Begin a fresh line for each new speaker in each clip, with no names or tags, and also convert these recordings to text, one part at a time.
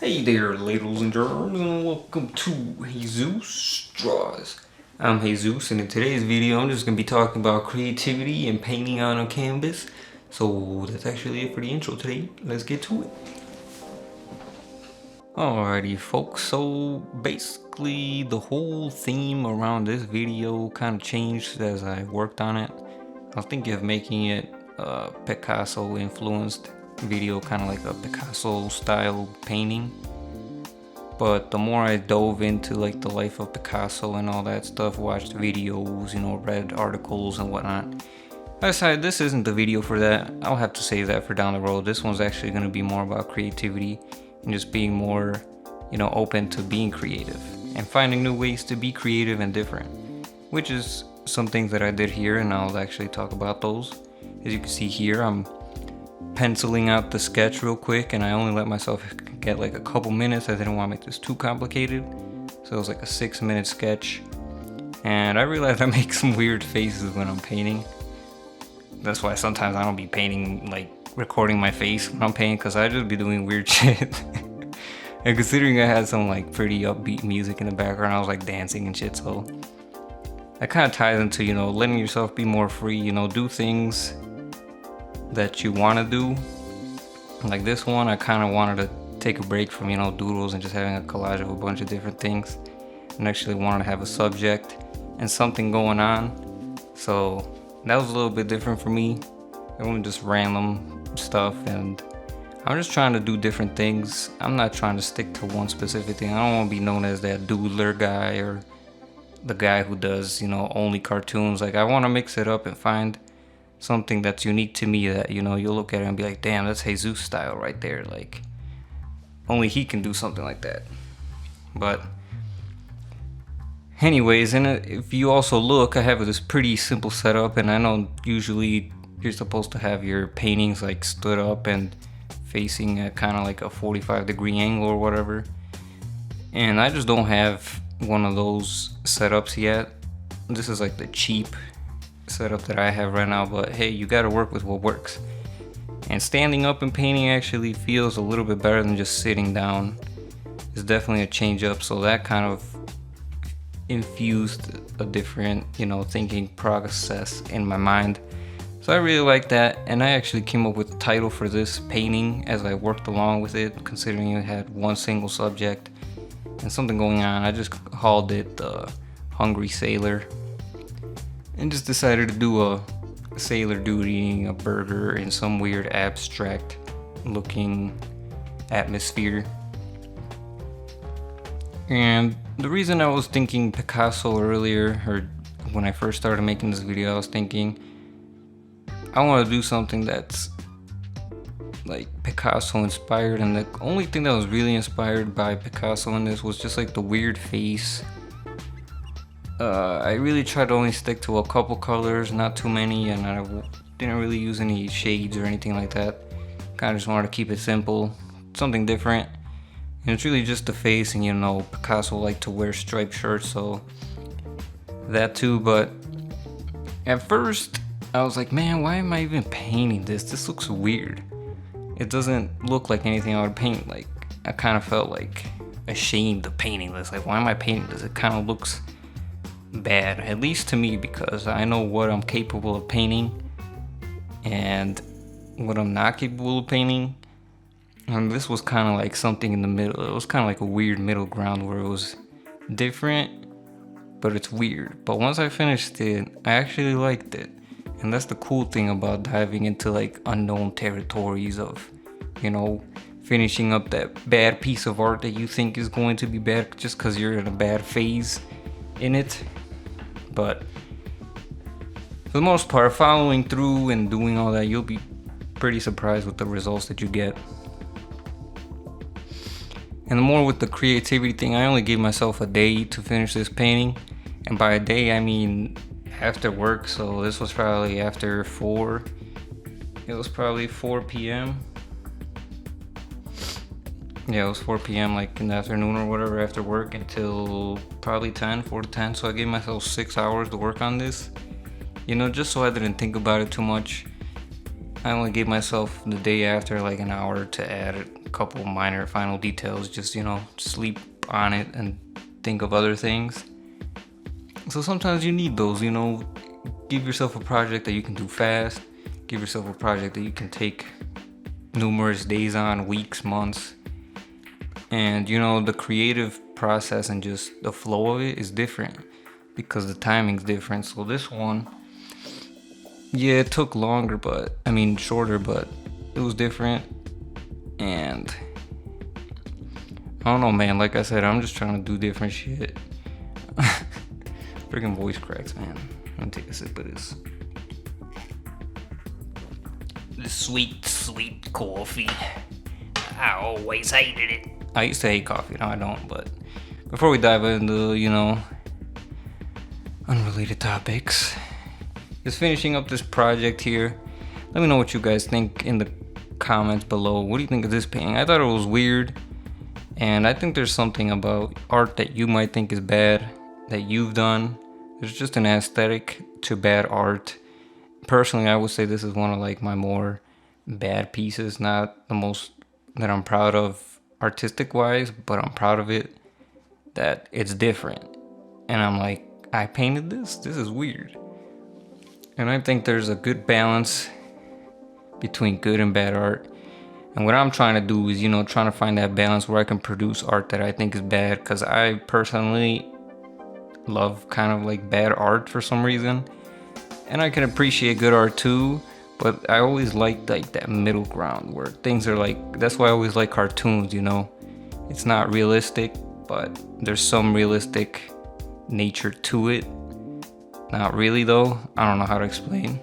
Hey there, ladies and germs, and welcome to JesusDrawz. I'm Jesus, and in today's video, I'm just going to be talking about creativity and painting on a canvas. So that's actually it for the intro today. Let's get to it. Alrighty, folks. So basically, the whole theme around this video kind of changed as I worked on it. I was thinking of making it Picasso influenced video, kind of like a Picasso style painting, but the more I dove into like the life of Picasso and all that stuff, watched videos, read articles and whatnot, I decided this isn't the video for that. I'll have to save that for down the road. This one's actually going to be more about creativity and just being more open to being creative and finding new ways to be creative and different, which is some things that I did here, and I'll actually talk about those. As you can see here, I'm penciling out the sketch real quick, and I only let myself get like a couple minutes. I didn't want to make this too complicated, so it was like a 6-minute sketch. And I realized I make some weird faces when I'm painting. That's why sometimes I don't be painting, like recording my face when I'm painting, because I just be doing weird shit. And considering I had some like pretty upbeat music in the background, I was like dancing and shit, so that kind of ties into letting yourself be more free, do things that you want to do. Like this one, I kind of wanted to take a break from doodles and just having a collage of a bunch of different things, and actually wanted to have a subject and something going on. So that was a little bit different for me. It wasn't just random stuff, and I'm just trying to do different things. I'm not trying to stick to one specific thing. I don't want to be known as that doodler guy or the guy who does only cartoons. Like, I want to mix it up and find something that's unique to me that you'll look at it and be like, damn, that's Jesus style right there. Like, only he can do something like that. But anyways, and if you also look, I have this pretty simple setup, and I know usually you're supposed to have your paintings like stood up and facing at kind of like a 45-degree angle or whatever, and I just don't have one of those setups yet. This is like the cheap setup that I have right now, but hey, you got to work with what works. And standing up and painting actually feels a little bit better than just sitting down. It's definitely a change up, so that kind of infused a different thinking process in my mind. So I really like that, and I actually came up with the title for this painting as I worked along with it, considering it had one single subject and something going on. I just called it the Hungry Sailor, and just decided to do a sailor dude eating a burger in some weird abstract looking atmosphere. And the reason I was thinking Picasso earlier, or when I first started making this video, I was thinking I want to do something that's like Picasso inspired, and the only thing that was really inspired by Picasso in this was just like the weird face. I really tried to only stick to a couple colors, not too many, and I didn't really use any shades or anything like that. Kind of just wanted to keep it simple, something different. And it's really just the face, and Picasso liked to wear striped shirts, so that too. But at first I was like, man, why am I even painting this? This looks weird. It doesn't look like anything I would paint. Like, I kind of felt like ashamed of painting this. Like, why am I painting this? It kind of looks bad, at least to me, because I know what I'm capable of painting and what I'm not capable of painting. And this was kind of like something in the middle. It was kind of like a weird middle ground where it was different, but it's weird. But once I finished it, I actually liked it. And that's the cool thing about diving into like unknown territories of, finishing up that bad piece of art that you think is going to be bad just because you're in a bad phase in it. But for the most part, following through and doing all that, you'll be pretty surprised with the results that you get. And the more with the creativity thing, I only gave myself a day to finish this painting. And by a day, I mean after work. So this was probably after 4. It was probably 4 p.m. Yeah, it was 4 p.m. like in the afternoon or whatever after work until probably 4 to 10. So I gave myself 6 hours to work on this. Just so I didn't think about it too much. I only gave myself the day after like an hour to add a couple minor final details, just, you know, sleep on it and think of other things. So sometimes you need those, you know. Give yourself a project that you can do fast. Give yourself a project that you can take numerous days on, weeks, months. And, you know, the creative process and just the flow of it is different because the timing's different. So this one, yeah, it took longer, shorter, but it was different. And I don't know, man. Like I said, I'm just trying to do different shit. Freaking voice cracks, man. Let me take a sip of this. The sweet, sweet coffee. I always hated it. I used to hate coffee, now I don't, but before we dive into, you know, unrelated topics, just finishing up this project here. Let me know what you guys think in the comments below. What do you think of this painting? I thought it was weird, and I think there's something about art that you might think is bad that you've done. There's just an aesthetic to bad art. Personally, I would say this is one of like my more bad pieces, not the most that I'm proud of artistic wise, but I'm proud of it that it's different. And I'm like, I painted this is weird. And I think there's a good balance between good and bad art. And what I'm trying to do is, you know, trying to find that balance where I can produce art that I think is bad, because I personally love kind of like bad art for some reason, and I can appreciate good art too, but I always like that middle ground where things are like, that's why I always like cartoons, you know. It's not realistic, but there's some realistic nature to it. Not really though, I don't know how to explain,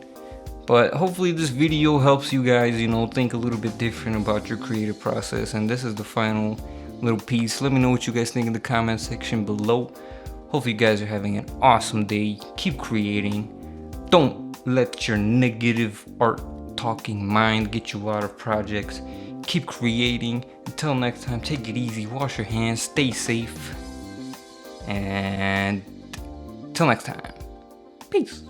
but hopefully this video helps you guys, you know, think a little bit different about your creative process. And this is the final little piece. Let me know what you guys think in the comment section below. Hopefully you guys are having an awesome day. Keep creating. Don't let your negative art talking mind get you out of projects. Keep creating. Until next time, take it easy, wash your hands, stay safe. And till next time, peace.